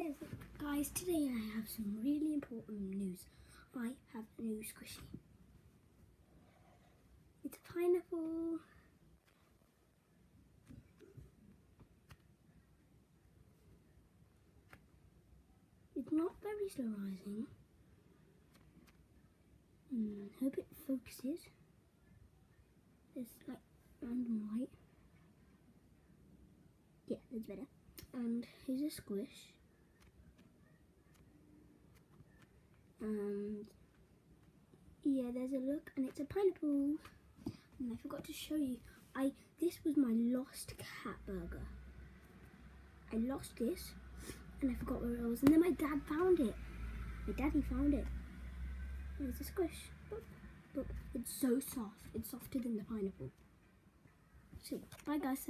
is it? Guys, today I have some really important news. I have a new squishy. It's a pineapple. It's not very slow rising. Hope it focuses. There's like random light. Yeah, that's better. And here's a squish. And yeah, there's a look, and it's a pineapple. And I forgot to show you, this was my lost cat burger. I lost this, and I forgot where it was, and then my dad found it. My daddy found it. There's a squish. Look, it's so soft. It's softer than the pineapple. So, bye guys.